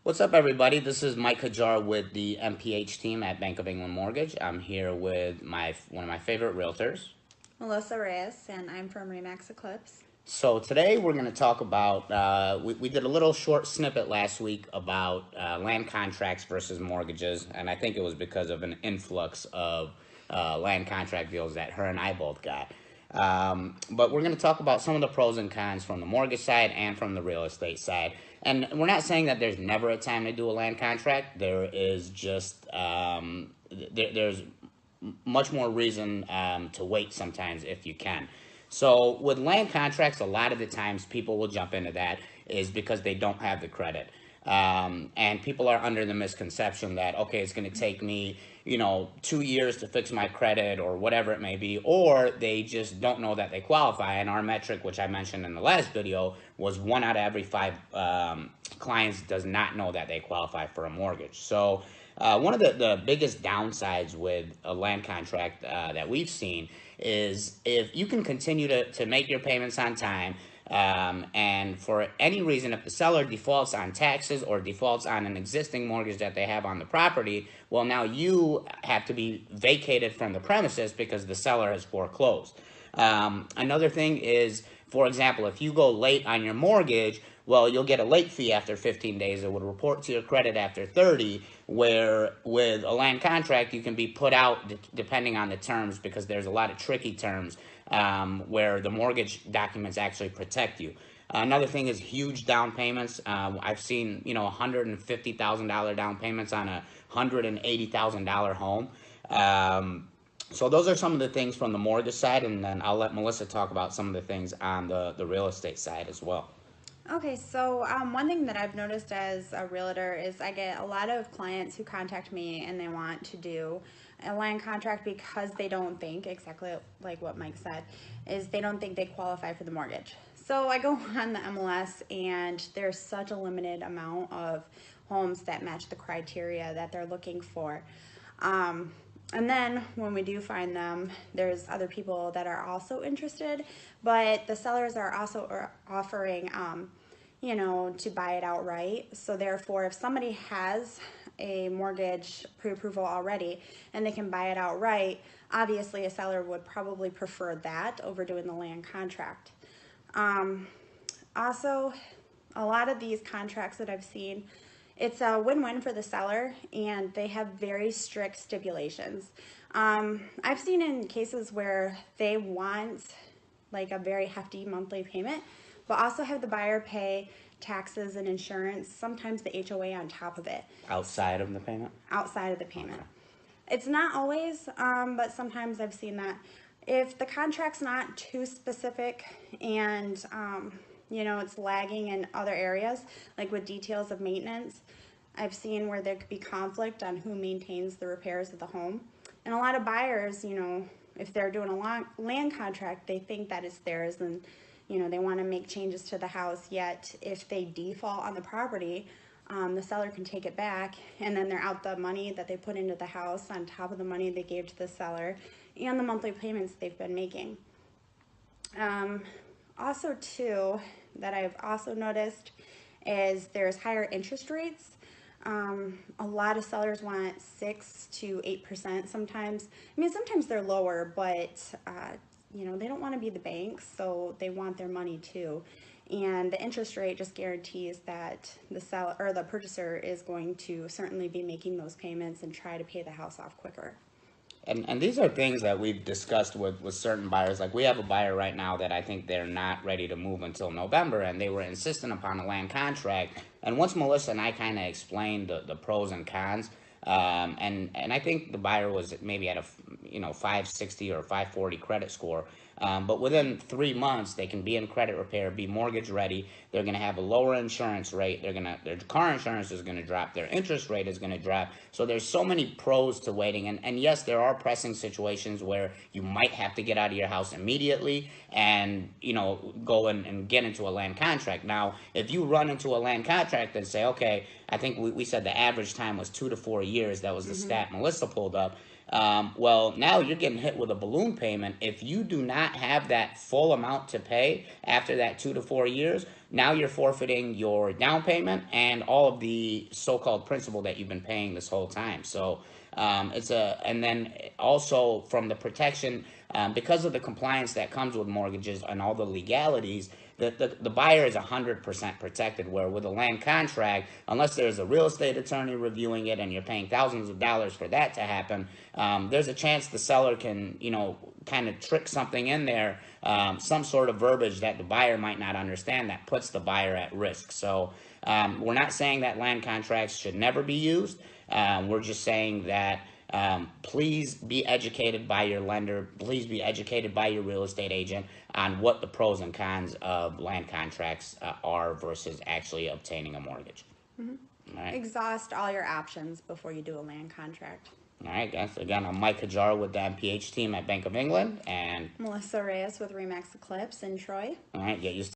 What's up, everybody? This is Mike Hajjar with the MPH team at Bank of England Mortgage. I'm here with one of my favorite realtors. Reyes, and I'm from REMAX Eclipse. So today we're going to talk about, we did a little short snippet last week about land contracts versus mortgages, and I think it was because of an influx of land contract deals that her and I both got. But we're going to talk about some of the pros and cons from the mortgage side and from the real estate side. And we're not saying that there's never a time to do a land contract. There is just, there's much more reason to wait sometimes if you can. So with land contracts, a lot of the times people will jump into that is because they don't have the credit. And people are under the misconception that, okay, it's going to take me, 2 years to fix my credit or whatever it may be, or they just don't know that they qualify. And our metric, which I mentioned in the last video, was 1 out of every 5 clients does not know that they qualify for a mortgage. So one of the biggest downsides with a land contract that we've seen is if you can continue to make your payments on time, and for any reason, if the seller defaults on taxes or defaults on an existing mortgage that they have on the property, well, now you have to be vacated from the premises because the seller has foreclosed. Another thing is, for example, if you go late on your mortgage, well, you'll get a late fee after 15 days. It would report to your credit after 30, where with a land contract, you can be put out depending on the terms because there's a lot of tricky terms where the mortgage documents actually protect you. Another thing is huge down payments. I've seen, $150,000 down payments on a $180,000 home. So those are some of the things from the mortgage side, and then I'll let Melissa talk about some of the things on the real estate side as well. Okay, so one thing that I've noticed as a realtor is I get a lot of clients who contact me and they want to do a land contract because they don't think, exactly like what Mike said, is they don't think they qualify for the mortgage. So I go on the MLS and there's such a limited amount of homes that match the criteria that they're looking for. And then when we do find them, there's other people that are also interested, but the sellers are also offering, to buy it outright. So therefore, if somebody has a mortgage pre-approval already and they can buy it outright, obviously a seller would probably prefer that over doing the land contract. Also, a lot of these contracts that I've seen, it's a win-win for the seller and they have very strict stipulations. I've seen in cases where they want like a very hefty monthly payment, but also have the buyer pay taxes and insurance, sometimes the HOA on top of it. Outside of the payment? Outside of the payment. It's not always, but sometimes I've seen that. If the contract's not too specific and it's lagging in other areas, like with details of maintenance, I've seen where there could be conflict on who maintains the repairs of the home. And a lot of buyers, if they're doing a land contract, they think that it's theirs and, they want to make changes to the house. Yet if they default on the property, the seller can take it back and then they're out the money that they put into the house on top of the money they gave to the seller and the monthly payments they've been making. Also too, that I've also noticed is there's higher interest rates. A lot of sellers want 6 to 8% sometimes. I mean, sometimes they're lower, but they don't want to be the banks, so they want their money too. And the interest rate just guarantees that the seller or the purchaser is going to certainly be making those payments and try to pay the house off quicker. And these are things that we've discussed with certain buyers. Like we have a buyer right now that I think they're not ready to move until November, and they were insistent upon a land contract. And once Melissa and I kind of explained the pros and cons, and I think the buyer was maybe at a 560 or 540 credit score. But within 3 months, they can be in credit repair, be mortgage ready. They're going to have a lower insurance rate. Their car insurance is going to drop. Their interest rate is going to drop. So there's so many pros to waiting. And yes, there are pressing situations where you might have to get out of your house immediately and, go and get into a land contract. Now, if you run into a land contract and say, okay, I think we said the average time was 2 to 4 years. That was the stat Melissa pulled up. Well, now you're getting hit with a balloon payment. If you do not have that full amount to pay after that 2 to 4 years, now you're forfeiting your down payment and all of the so-called principal that you've been paying this whole time. So and then also from the protection, because of the compliance that comes with mortgages and all the legalities, the buyer is 100% protected, where with a land contract, unless there's a real estate attorney reviewing it and you're paying thousands of dollars for that to happen, there's a chance the seller can, kind of trick something in there, some sort of verbiage that the buyer might not understand that puts the buyer at risk. So we're not saying that land contracts should never be used. We're just saying that please be educated by your lender. Please be educated by your real estate agent on what the pros and cons of land contracts are versus actually obtaining a mortgage. Mm-hmm. All right. Exhaust all your options before you do a land contract. All right, guys. Again, I'm Mike Hajjar with the MPH team at Bank of England, and Melissa Reyes with REMAX Eclipse in Troy. all right, get used